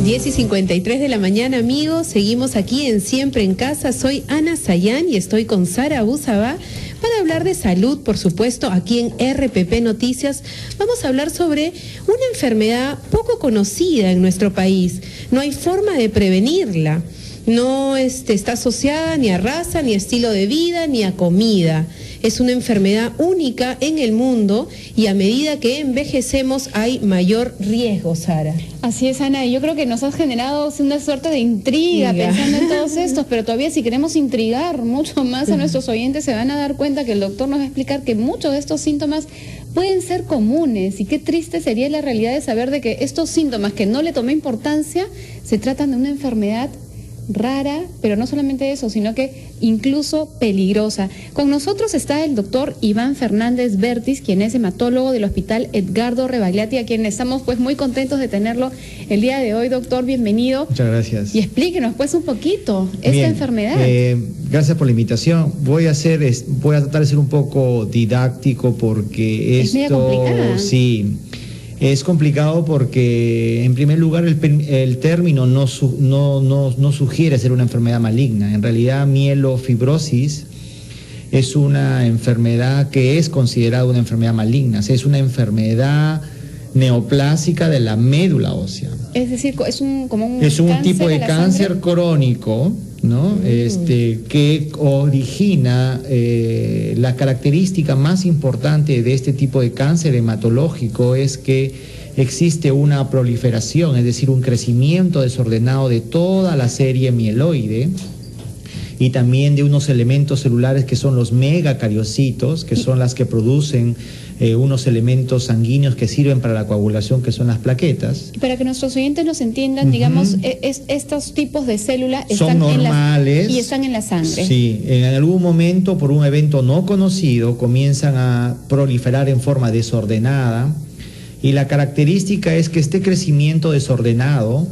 10:53 de la mañana, amigos. Seguimos aquí en Siempre en Casa. Soy Ana Sayán y estoy con Sara Abusabá para hablar de salud, por supuesto, aquí en RPP Noticias. Vamos a hablar sobre una enfermedad poco conocida en nuestro país. No hay forma de prevenirla. No está asociada ni a raza, ni a estilo de vida, ni a comida. Es una enfermedad única en el mundo y a medida que envejecemos hay mayor riesgo, Sara. Así es, Ana, y yo creo que nos has generado una suerte de intriga pensando en todos estos, pero todavía si queremos intrigar mucho más a nuestros oyentes se van a dar cuenta que el doctor nos va a explicar que muchos de estos síntomas pueden ser comunes y qué triste sería la realidad de saber de que estos síntomas que no le tomé importancia se tratan de una enfermedad rara, pero no solamente eso, sino que incluso peligrosa. Con nosotros está el doctor Iván Fernández Bertis, quien es hematólogo del Hospital Edgardo Rebagliati, a quien estamos pues muy contentos de tenerlo el día de hoy. Doctor, bienvenido. Muchas gracias. Y explíquenos pues un poquito esta enfermedad. Gracias por la invitación. Voy a tratar de ser un poco didáctico porque es media complicada. Sí. Es complicado porque, en primer lugar, el término no sugiere ser una enfermedad maligna. En realidad, mielofibrosis es una enfermedad que es considerada una enfermedad maligna. O sea, es una enfermedad neoplásica de la médula ósea. Es decir, es un tipo de cáncer crónico, ¿no? Que origina la característica más importante de este tipo de cáncer hematológico es que existe una proliferación, es decir, un crecimiento desordenado de toda la serie mieloide y también de unos elementos celulares que son los megacariocitos, que son las que producen unos elementos sanguíneos que sirven para la coagulación, que son las plaquetas. Para que nuestros oyentes nos entiendan, digamos, estos tipos de células son normales y están en la sangre. Sí, en algún momento, por un evento no conocido, comienzan a proliferar en forma desordenada, y la característica es que este crecimiento desordenado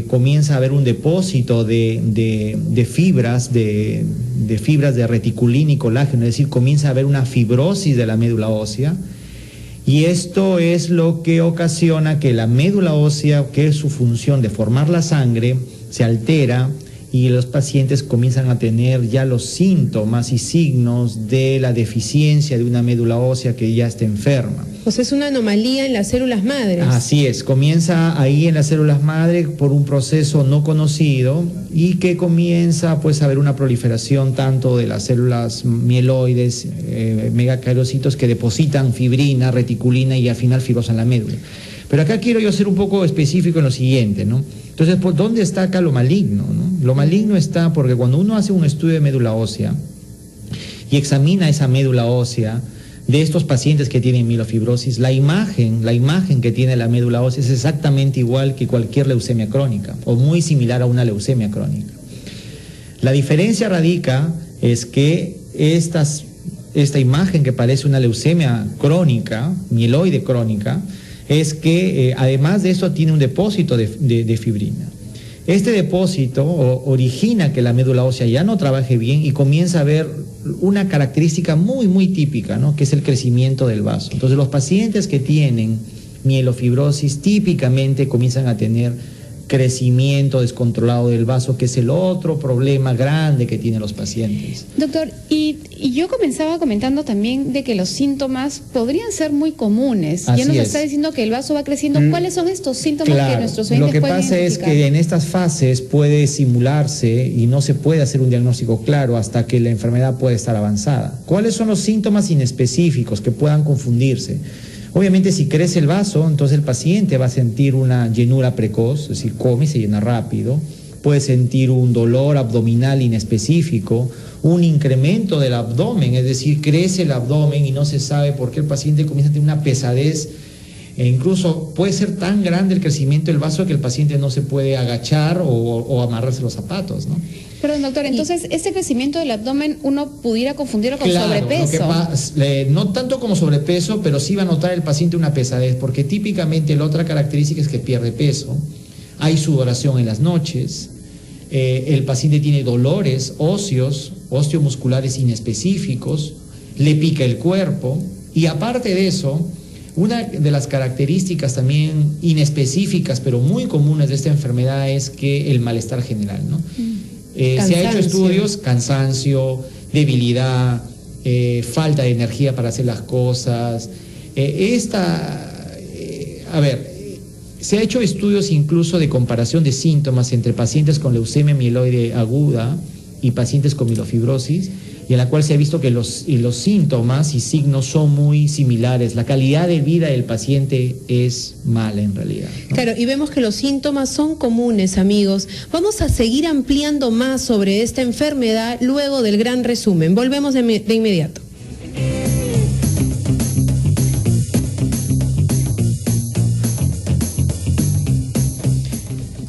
comienza a haber un depósito de fibras de reticulina y colágeno, es decir, comienza a haber una fibrosis de la médula ósea, y esto es lo que ocasiona que la médula ósea, que es su función de formar la sangre, se altera y los pacientes comienzan a tener ya los síntomas y signos de la deficiencia de una médula ósea que ya está enferma. O sea, es una anomalía en las células madres. Así es, comienza ahí en las células madre por un proceso no conocido y que comienza pues a haber una proliferación tanto de las células mieloides, megacariocitos que depositan fibrina, reticulina y al final fibrosan la médula. Pero acá quiero yo ser un poco específico en lo siguiente, ¿no? Entonces, ¿por dónde está acá lo maligno, no? Lo maligno está porque cuando uno hace un estudio de médula ósea y examina esa médula ósea de estos pacientes que tienen mielofibrosis, la imagen que tiene la médula ósea es exactamente igual que cualquier leucemia crónica o muy similar a una leucemia crónica. La diferencia radica es que esta imagen que parece una leucemia crónica, mieloide crónica, es que además de eso tiene un depósito de fibrina. Este depósito origina que la médula ósea ya no trabaje bien y comienza a haber una característica muy, muy típica, ¿no? Que es el crecimiento del vaso. Entonces, los pacientes que tienen mielofibrosis típicamente comienzan a tener crecimiento descontrolado del vaso, que es el otro problema grande que tienen los pacientes. Doctor, y yo comenzaba comentando también de que los síntomas podrían ser muy comunes. Ya nos está diciendo que el vaso va creciendo. ¿Cuáles son estos síntomas que nuestros oyentes pueden identificar? Lo que pasa es que en estas fases puede simularse y no se puede hacer un diagnóstico claro hasta que la enfermedad puede estar avanzada. ¿Cuáles son los síntomas inespecíficos que puedan confundirse? Obviamente, si crece el vaso, entonces el paciente va a sentir una llenura precoz, es decir, come y se llena rápido, puede sentir un dolor abdominal inespecífico, un incremento del abdomen, es decir, crece el abdomen y no se sabe por qué el paciente comienza a tener una pesadez, e incluso puede ser tan grande el crecimiento del vaso que el paciente no se puede agachar o amarrarse los zapatos, ¿no? Perdón, doctor, entonces, ¿este crecimiento del abdomen uno pudiera confundirlo con sobrepeso? No tanto como sobrepeso, pero sí va a notar el paciente una pesadez, porque típicamente la otra característica es que pierde peso, hay sudoración en las noches, el paciente tiene dolores óseos osteomusculares inespecíficos, le pica el cuerpo y aparte de eso, una de las características también inespecíficas pero muy comunes de esta enfermedad es que el malestar general, ¿no? Se ha hecho estudios, cansancio, debilidad, falta de energía para hacer las cosas. Se ha hecho estudios incluso de comparación de síntomas entre pacientes con leucemia mieloide aguda y pacientes con mielofibrosis, y en la cual se ha visto que los síntomas y signos son muy similares. La calidad de vida del paciente es mala en realidad, ¿no? Claro, y vemos que los síntomas son comunes, amigos. Vamos a seguir ampliando más sobre esta enfermedad luego del gran resumen. Volvemos de inmediato.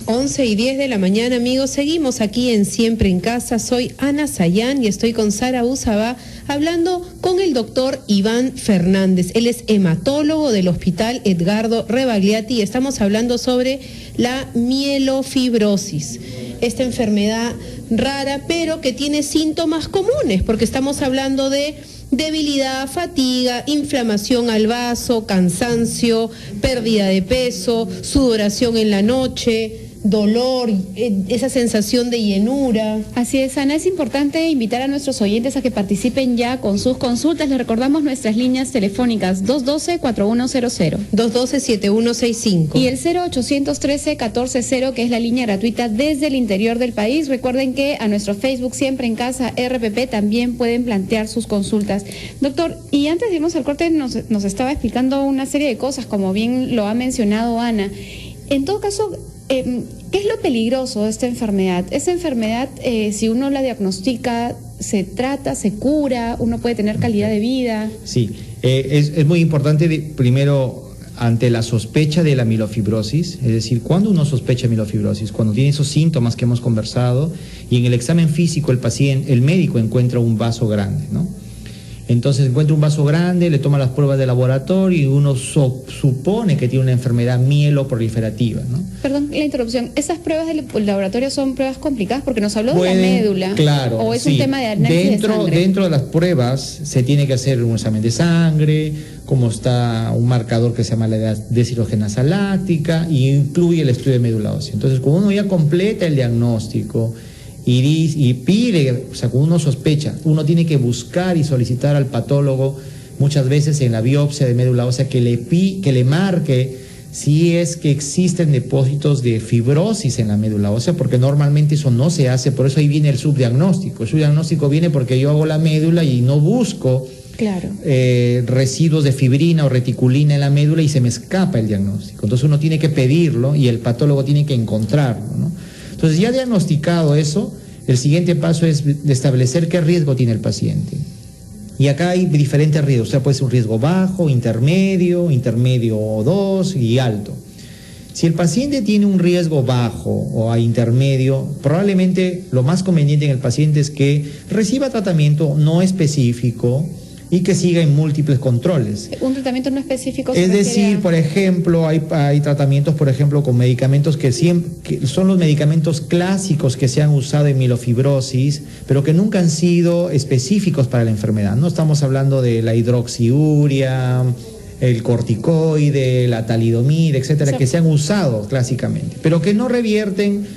11:10 de la mañana, amigos. Seguimos aquí en Siempre en Casa. Soy Ana Sayán y estoy con Sara Usabá hablando con el doctor Iván Fernández. Él es hematólogo del Hospital Edgardo Rebagliati y estamos hablando sobre la mielofibrosis. Esta enfermedad rara, pero que tiene síntomas comunes, porque estamos hablando de debilidad, fatiga, inflamación al vaso, cansancio, pérdida de peso, sudoración en la noche, dolor, esa sensación de llenura. Así es, Ana, es importante invitar a nuestros oyentes a que participen ya con sus consultas. Les recordamos nuestras líneas telefónicas 212-4100, 212-7165 y el 0813-140, que es la línea gratuita desde el interior del país. Recuerden que a nuestro Facebook Siempre en Casa RPP también pueden plantear sus consultas. Doctor, y antes de irnos al corte nos estaba explicando una serie de cosas, como bien lo ha mencionado Ana. En todo caso, ¿qué es lo peligroso de esta enfermedad? Esta enfermedad, si uno la diagnostica, se trata, se cura, uno puede tener calidad de vida. Sí, es muy importante, primero, ante la sospecha de la mielofibrosis, es decir, cuando uno sospecha mielofibrosis, cuando tiene esos síntomas que hemos conversado y en el examen físico el médico encuentra un vaso grande, ¿no? Entonces encuentra un vaso grande, le toma las pruebas de laboratorio y uno supone que tiene una enfermedad mieloproliferativa, ¿no? Perdón la interrupción, ¿esas pruebas del laboratorio son pruebas complicadas? Porque nos habló de la médula. Claro. ¿O es sí. un tema de análisis de sangre? Dentro de las pruebas se tiene que hacer un examen de sangre, como está un marcador que se llama la deshidrogenasa láctica, y incluye el estudio de médula ósea. Entonces, cuando uno ya completa el diagnóstico y pide, o sea, cuando uno sospecha, uno tiene que buscar y solicitar al patólogo muchas veces en la biopsia de médula ósea que le marque si es que existen depósitos de fibrosis en la médula ósea, porque normalmente eso no se hace, por eso ahí viene el subdiagnóstico. El subdiagnóstico viene porque yo hago la médula y no busco residuos de fibrina o reticulina en la médula y se me escapa el diagnóstico. Entonces uno tiene que pedirlo y el patólogo tiene que encontrarlo, ¿no? Entonces, ya diagnosticado eso, el siguiente paso es establecer qué riesgo tiene el paciente. Y acá hay diferentes riesgos, o sea, puede ser un riesgo bajo, intermedio 2 y alto. Si el paciente tiene un riesgo bajo o a intermedio, probablemente lo más conveniente en el paciente es que reciba tratamiento no específico y que siga en múltiples controles. ¿Un tratamiento no específico? Es decir, por ejemplo, hay tratamientos, por ejemplo, con medicamentos que son los medicamentos clásicos que se han usado en mielofibrosis, pero que nunca han sido específicos para la enfermedad. No estamos hablando de la hidroxiuria, el corticoide, la talidomida, etcétera, que se han usado clásicamente, pero que no revierten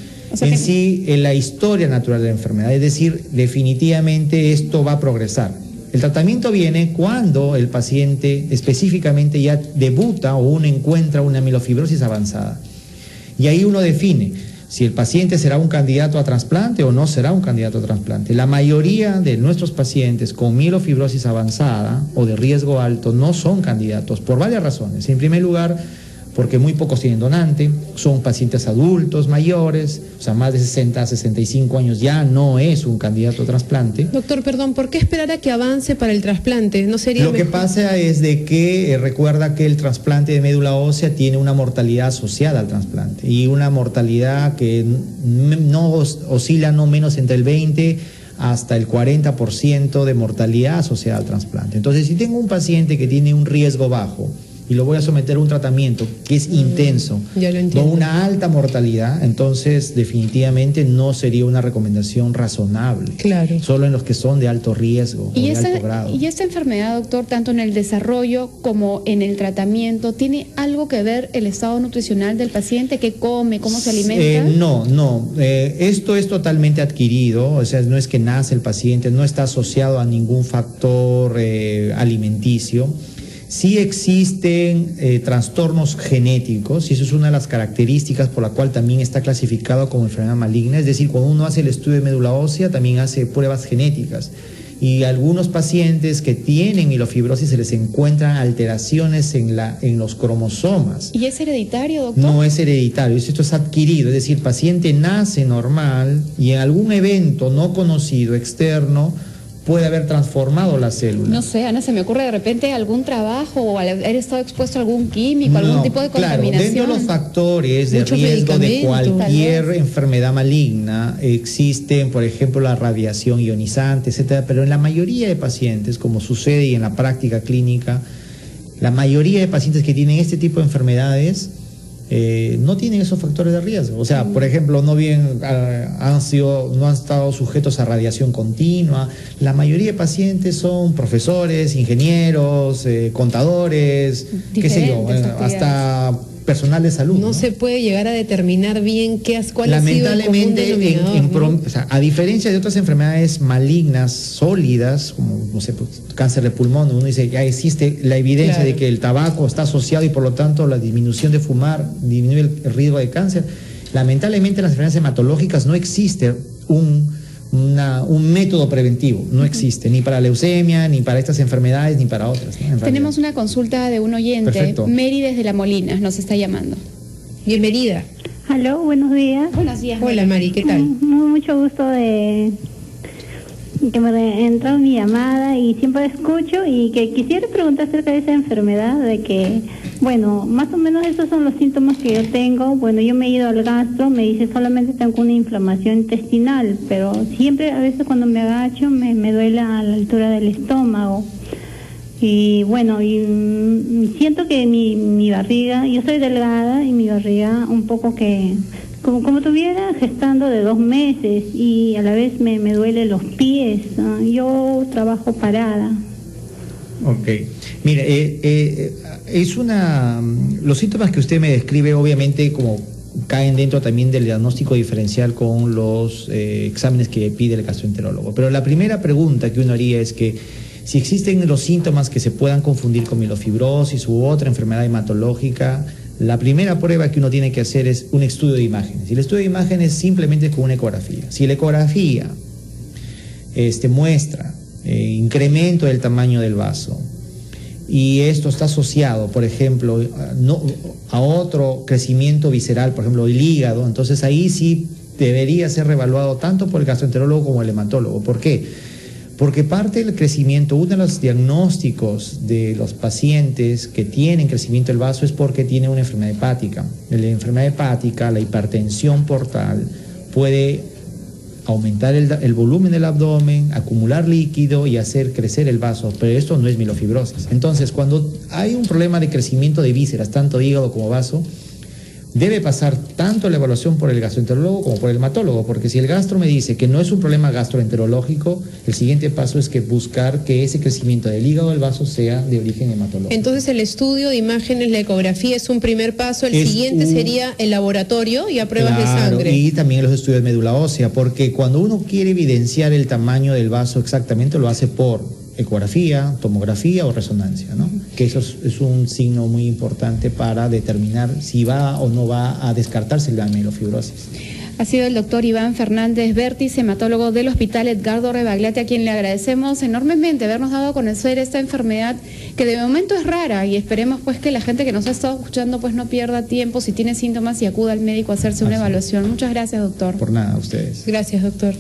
en la historia natural de la enfermedad. Es decir, definitivamente esto va a progresar. El tratamiento viene cuando el paciente específicamente ya debuta o uno encuentra una mielofibrosis avanzada. Y ahí uno define si el paciente será un candidato a trasplante o no será un candidato a trasplante. La mayoría de nuestros pacientes con mielofibrosis avanzada o de riesgo alto no son candidatos por varias razones. En primer lugar, porque muy pocos tienen donante, son pacientes adultos, mayores, o sea, más de 60 a 65 años ya no es un candidato a trasplante. Doctor, perdón, ¿por qué esperar a que avance para el trasplante? ¿No sería Lo que pasa es de que recuerda que el trasplante de médula ósea tiene una mortalidad asociada al trasplante y una mortalidad que no oscila no menos entre el 20 hasta el 40% de mortalidad asociada al trasplante. Entonces, si tengo un paciente que tiene un riesgo bajo y lo voy a someter a un tratamiento que es intenso, ya lo entiendo, con una alta mortalidad, entonces definitivamente no sería una recomendación razonable. Claro. Solo en los que son de alto riesgo o de alto grado. ¿Y esta enfermedad, doctor, tanto en el desarrollo como en el tratamiento, tiene algo que ver el estado nutricional del paciente? ¿Qué come? ¿Cómo se alimenta? No. Esto es totalmente adquirido, o sea, no es que nace el paciente, no está asociado a ningún factor alimenticio. Sí existen trastornos genéticos, y eso es una de las características por la cual también está clasificado como enfermedad maligna. Es decir, cuando uno hace el estudio de médula ósea, también hace pruebas genéticas. Y algunos pacientes que tienen mielofibrosis se les encuentran alteraciones en los cromosomas. ¿Y es hereditario, doctor? No es hereditario, esto es adquirido. Es decir, el paciente nace normal y en algún evento no conocido, externo, puede haber transformado la célula. No sé, Ana, se me ocurre de repente algún trabajo o al haber estado expuesto a algún químico, algún tipo de contaminación. Dentro de los factores de Muchos riesgo de medicamentos, cualquier enfermedad maligna existen, por ejemplo, la radiación ionizante, etcétera, pero en la mayoría de pacientes, como sucede y en la práctica clínica, la mayoría de pacientes que tienen este tipo de enfermedades no tienen esos factores de riesgo. O sea, por ejemplo, no han estado sujetos a radiación continua. La mayoría de pacientes son profesores, ingenieros, contadores, qué sé yo, hasta personal de salud. No se puede llegar a determinar bien cuál ha sido el común denominador, o sea, a diferencia de otras enfermedades malignas sólidas, como no sé, cáncer de pulmón, uno dice ya existe la evidencia de que el tabaco está asociado y por lo tanto la disminución de fumar disminuye el riesgo de cáncer. Lamentablemente en las enfermedades hematológicas no existe un método preventivo, no existe, ni para leucemia, ni para estas enfermedades, ni para otras, ¿no? Tenemos una consulta de un oyente. Perfecto. Mary desde La Molina nos está llamando. Bienvenida. Aló, buenos días. Buenos días. Hola, Mari, ¿qué tal? Mucho gusto de que me entró mi llamada y siempre escucho y que quisiera preguntar acerca de esa enfermedad, de que, bueno, más o menos esos son los síntomas que yo tengo. Bueno, yo me he ido al gastro, me dice solamente tengo una inflamación intestinal, pero siempre a veces cuando me agacho me duele a la altura del estómago. Y bueno, siento que mi barriga, yo soy delgada y mi barriga un poco que como tuviera gestando de 2 meses y a la vez me duele los pies. Yo trabajo parada. Ok. Mire, los síntomas que usted me describe obviamente como caen dentro también del diagnóstico diferencial con los exámenes que pide el gastroenterólogo. Pero la primera pregunta que uno haría es que si existen los síntomas que se puedan confundir con mielofibrosis u otra enfermedad hematológica, la primera prueba que uno tiene que hacer es un estudio de imágenes. Y el estudio de imágenes simplemente es con una ecografía. Si la ecografía muestra incremento del tamaño del vaso y esto está asociado, por ejemplo, a otro crecimiento visceral, por ejemplo, el hígado, entonces ahí sí debería ser reevaluado tanto por el gastroenterólogo como el hematólogo. ¿Por qué? Porque parte del crecimiento, uno de los diagnósticos de los pacientes que tienen crecimiento del vaso es porque tienen una enfermedad hepática. En la enfermedad hepática, la hipertensión portal puede aumentar el volumen del abdomen, acumular líquido y hacer crecer el vaso, pero esto no es mielofibrosis. Entonces, cuando hay un problema de crecimiento de vísceras, tanto hígado como vaso, debe pasar tanto la evaluación por el gastroenterólogo como por el hematólogo, porque si el gastro me dice que no es un problema gastroenterológico, el siguiente paso es que buscar que ese crecimiento del hígado del vaso sea de origen hematológico. Entonces el estudio de imágenes, la ecografía es un primer paso, el siguiente sería el laboratorio y a pruebas de sangre. Y también los estudios de médula ósea, porque cuando uno quiere evidenciar el tamaño del vaso exactamente lo hace por ecografía, tomografía o resonancia, ¿no? Que eso es un signo muy importante para determinar si va o no va a descartarse la mielofibrosis. Ha sido el doctor Iván Fernández Bertis, hematólogo del Hospital Edgardo Rebagliati, a quien le agradecemos enormemente habernos dado a conocer esta enfermedad que de momento es rara y esperemos pues que la gente que nos ha estado escuchando pues no pierda tiempo si tiene síntomas y acuda al médico a hacerse una evaluación. Muchas gracias, doctor. Por nada, a ustedes. Gracias, doctor.